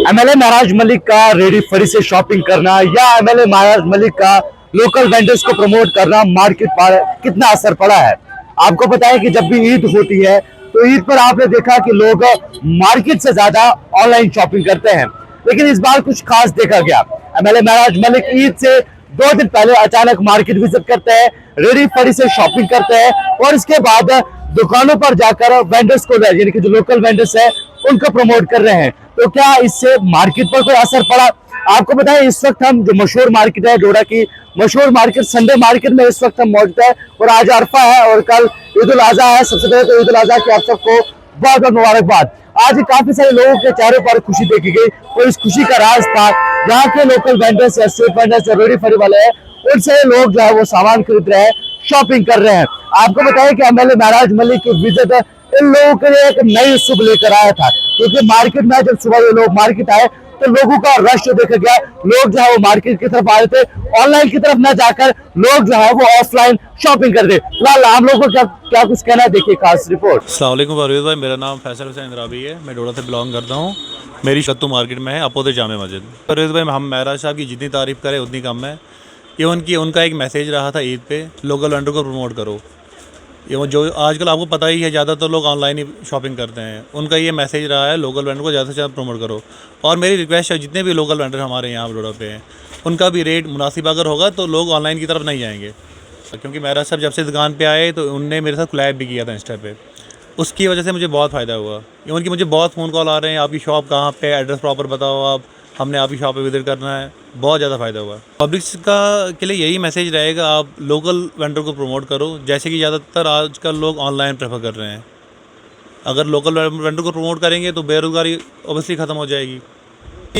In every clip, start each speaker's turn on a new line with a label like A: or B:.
A: MLA महराज मलिक का ready फरी से शॉपिंग करना या एमएलए महराज मलिक का लोकल वेंडर्स को प्रमोट करना मार्केट पर कितना असर पड़ा है। आपको पता है कि जब भी ईद होती है तो ईद पर आपने देखा कि लोग मार्केट से ज्यादा ऑनलाइन शॉपिंग करते हैं, लेकिन इस बार कुछ खास देखा गया। एमएलए महराज मलिक ईद से 2 दिन पहले अचानक मार्केट विजिट करते हैं, रेडी फरी से शॉपिंग करते हैं और इसके बाद दुकानों पर जाकर वेंडर्स को यानी कि जो लोकल वेंडर्स है उनको प्रमोट कर रहे हैं। तो क्या इससे मार्केट पर कोई असर पड़ा? आपको बताएं इस वक्त हम जो मशहूर मार्केट है डोडा की मशहूर मार्केट संडे मार्केट में इस वक्त हम मौजूद है और आज अरफा है और कल ईद उल अजहा है। सबसे पहले तो ईद उल अजहा की आप सबको बहुत बहुत मुबारकबाद। आज काफी सारे लोगों के चेहरों पर खुशी देखी गई और इस खुशी का राज था यहाँ के लोकल वेंडर्स या स्ट्रीट वेंडर्स रेडी फरी वाले हैं, उनसे लोग जो है वो सामान खरीद रहे हैं, शॉपिंग कर रहे हैं। आपको बताया कि एमएलए महराज मलिक की विजिट इन लोगों के लिए एक नई शुभ लेकर आया था, क्योंकि मार्केट में जब सुबह ये लोग मार्केट आए तो लोगों का रश जो देखा गया, लोग जो है वो मार्केट की तरफ आ रहे थे, ऑनलाइन की तरफ न जाकर लोग जो है वो ऑफलाइन शॉपिंग कर रहे। फिलहाल हम लोगों को क्या कुछ कहना है, देखिए खास रिपोर्ट।
B: अस्सलाम वालेकुम परवेज़ भाई, मेरा नाम फैसल हुसैन इंद्राबी है, मैं डोडा से बिलोंग करता हूँ। मेरी शत्तू मार्केट में है अपोजिट जामे मस्जिद। परवेज़ भाई, हम महराज साहब की जितनी तारीफ़ करें उतनी कम है। इवन कि उनका एक मैसेज रहा था ईद पे, लोकल वेंडर को प्रमोट करो। ये जो आजकल आपको पता ही है ज़्यादातर लोग ऑनलाइन ही शॉपिंग करते हैं, उनका ये मैसेज रहा है लोकल वेंडर को ज़्यादा से ज़्यादा प्रमोट करो। और मेरी रिक्वेस्ट है जितने भी लोकल वेंडर हमारे यहाँ डोडा पे हैं उनका भी रेट मुनासिब अगर होगा तो लोग ऑनलाइन की तरफ नहीं जाएंगे। क्योंकि महराज साहब जब से दुकान पे आए तो उनने मेरे साथ कोलैब भी किया था इंस्टा पे, उसकी वजह से मुझे बहुत फ़ायदा हुआ। इवन कि मुझे बहुत फ़ोन कॉल आ रहे हैं, आपकी शॉप कहाँ पे, एड्रेस प्रॉपर बताओ आप, हमने आपकी शॉप पे विजिट करना है। बहुत ज़्यादा फ़ायदा हुआ। पब्लिक का के लिए यही मैसेज रहेगा, आप लोकल वेंडर को प्रमोट करो, जैसे कि ज़्यादातर आजकल लोग ऑनलाइन प्रेफर कर रहे हैं। अगर लोकल वेंडर को प्रमोट करेंगे तो बेरोज़गारी ऑब्वियसली ख़त्म हो जाएगी।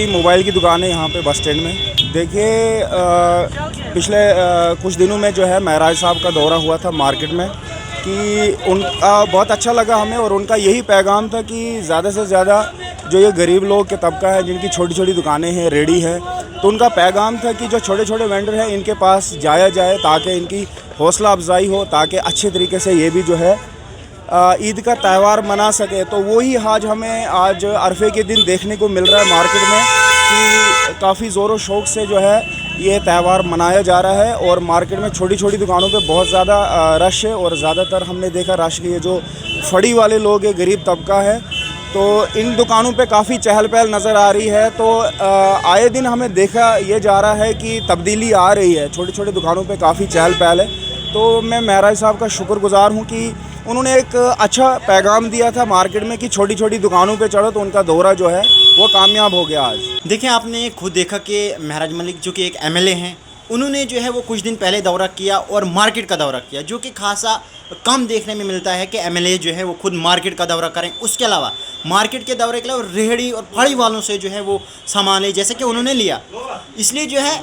C: मोबाइल की दुकान है यहाँ पे बस स्टैंड में। देखिए पिछले कुछ दिनों में जो है महराज साहब का दौरा हुआ था मार्केट में, कि उनका बहुत अच्छा लगा हमें और उनका यही पैगाम था कि ज़्यादा से ज़्यादा जो ये गरीब लोग के तबका है जिनकी छोटी छोटी दुकानें हैं, रेडी है, तो उनका पैगाम था कि जो छोटे छोटे वेंडर हैं इनके पास जाया जाए ताकि इनकी हौसला अफजाई हो, ताकि अच्छे तरीके से ये भी जो है ईद का त्यौहार मना सके। तो वही हमें आज अरफे के दिन देखने को मिल रहा है मार्केट में कि काफ़ी ज़ोरों शौक़ से जो है ये त्यौहार मनाया जा रहा है। और मार्केट में छोटी छोटी दुकानों पे बहुत ज़्यादा रश है और ज़्यादातर हमने देखा रश के ये जो फड़ी वाले लोग हैं, गरीब तबका है, तो इन दुकानों पे काफ़ी चहल पहल नज़र आ रही है। तो आए दिन हमें देखा ये जा रहा है कि तब्दीली आ रही है, छोटी छोटी दुकानों पे काफ़ी चहल पहल है। तो मैं महराज साहब का शुक्रगुज़ार हूँ कि उन्होंने एक अच्छा पैगाम दिया था मार्केट में कि छोटी छोटी दुकानों पे चढ़ो, तो उनका दौरा जो है वो कामयाब हो गया आज।
D: देखिए, आपने खुद देखा कि महराज मलिक जो कि एक एमएलए हैं, उन्होंने जो है वो कुछ दिन पहले दौरा किया और मार्केट का दौरा किया, जो कि खासा कम देखने में मिलता है कि एमएलए जो है वो खुद मार्केट का दौरा करें। उसके अलावा मार्केट के दौरे के अलावा रेहड़ी और फड़ी वालों से जो है वो सामान ले, जैसे कि उन्होंने लिया। इसलिए जो है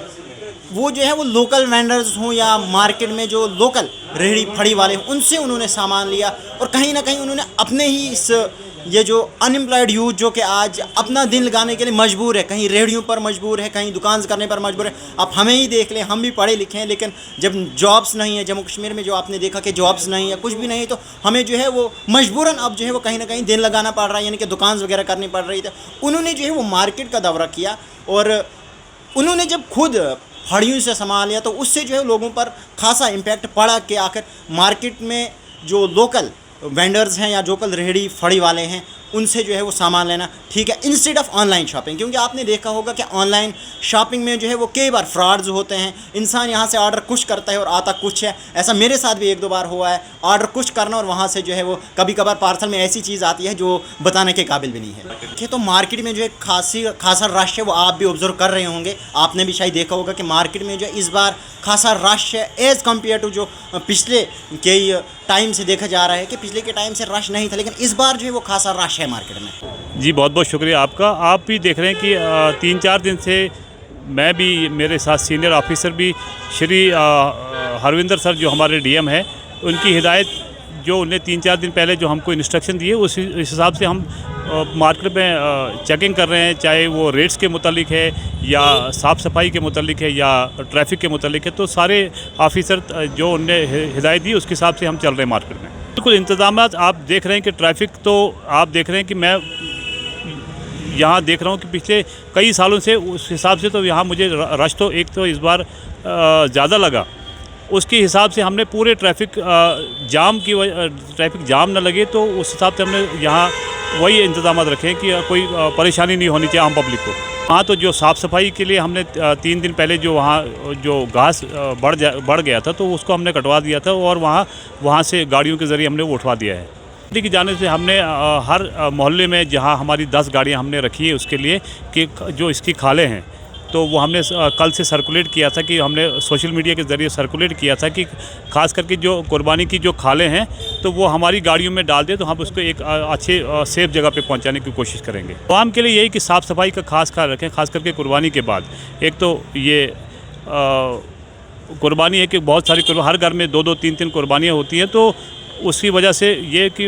D: वो लोकल वेंडर्स हों या मार्केट में जो लोकल रेहड़ी फड़ी वाले हों, उनसे उन्होंने सामान लिया और कहीं ना कहीं उन्होंने अपने ही इस ये जो अनएम्प्लॉयड यूथ जो कि आज अपना दिन लगाने के लिए मजबूर है, कहीं रेहड़ियों पर मजबूर है, कहीं दुकान करने पर मजबूर है। आप हमें ही देख लें, हम भी पढ़े लिखे हैं, लेकिन जब जॉब्स नहीं है, जम्मू कश्मीर में जो आपने देखा कि जॉब्स नहीं है, कुछ भी नहीं, तो हमें जो है वो मजबूरन अब जो है वो कहीं ना कहीं दिन लगाना पड़ रहा है, यानी कि दुकान वगैरह करनी पड़ रही थी। उन्होंने जो है वो मार्केट का दौरा किया और उन्होंने जब खुद फड़ियों से सामान लिया तो उससे जो है लोगों पर खासा इम्पैक्ट पड़ा कि आखिर मार्केट में जो लोकल वेंडर्स हैं या लोकल रेहड़ी फड़ी वाले हैं उनसे जो है वो सामान लेना ठीक है, इंस्टेड ऑफ ऑनलाइन शॉपिंग। क्योंकि आपने देखा होगा कि ऑनलाइन शॉपिंग में जो है वो कई बार फ्रॉड्स होते हैं। इंसान यहाँ से ऑर्डर कुछ करता है और आता कुछ है। ऐसा मेरे साथ भी 1-2 बार हुआ है, ऑर्डर कुछ करना और वहाँ से जो है वो कभी कभार पार्सल में ऐसी चीज़ आती है जो बताने के काबिल भी नहीं है। देखिए, तो मार्केट में जो है खासा रश है, वो आप भी ऑब्जर्व कर रहे होंगे। आपने भी शायद देखा होगा कि मार्केट में जो इस बार खासा रश है एज़ कम्पेयर टू जो पिछले कई टाइम से देखा जा रहा है कि पिछले के टाइम से रश नहीं था, लेकिन इस बार जो है वो खासा रश है मार्केट में।
B: जी, बहुत बहुत शुक्रिया आपका। आप भी देख रहे हैं कि 3-4 दिन से मैं भी, मेरे साथ सीनियर ऑफिसर भी, श्री हरविंदर सर जो हमारे डीएम हैं, उनकी हिदायत जो उन्हें 3-4 दिन पहले जो हमको इंस्ट्रक्शन दिए उस हिसाब से हम मार्केट में चेकिंग कर रहे हैं, चाहे वो रेट्स के मुतालिक है या साफ़ सफाई के मुतालिक है या ट्रैफिक के मुतालिक है। तो सारे ऑफिसर जो उनने हिदायत दी उसके हिसाब से हम चल रहे हैं मार्केट में। बिल्कुल इंतजाम आप देख रहे हैं कि ट्रैफिक तो आप देख रहे हैं कि मैं
E: यहाँ देख रहा हूँ कि पिछले कई सालों से उस हिसाब से तो यहाँ मुझे रश तो एक तो इस बार ज़्यादा लगा। उसके हिसाब से हमने पूरे ट्रैफिक जाम न लगे तो उस हिसाब से हमने यहाँ वही इंतजाम रखे हैं कि कोई परेशानी नहीं होनी चाहिए आम पब्लिक को। हाँ, तो जो साफ़ सफाई के लिए हमने 3 दिन पहले जो वहाँ जो घास बढ़ गया था तो उसको हमने कटवा दिया था और वहाँ से गाड़ियों के ज़रिए हमने वो उठवा दिया है। की जाने से हमने हर मोहल्ले में जहाँ हमारी 10 गाड़ियाँ हमने रखी है उसके लिए कि जो इसकी खालें हैं तो वो हमने कल से सर्कुलेट किया था कि हमने सोशल मीडिया के ज़रिए सर्कुलेट किया था कि ख़ास करके जो कुर्बानी की जो खालें हैं तो वो हमारी गाड़ियों में डाल दें तो हम उसको एक अच्छे सेफ़ जगह पे पहुंचाने की कोशिश करेंगे। आवाम के लिए यही कि साफ़ सफाई का खास ख्याल रखें, ख़ास करके कुर्बानी के बाद। एक तो ये कुर्बानी है कि बहुत सारी हर घर में 2-2 3-3 कुर्बानियाँ होती हैं तो उसकी वजह से ये कि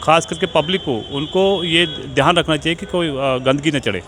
E: ख़ास करके पब्लिक को उनको ये ध्यान रखना चाहिए कि कोई गंदगी न चढ़े।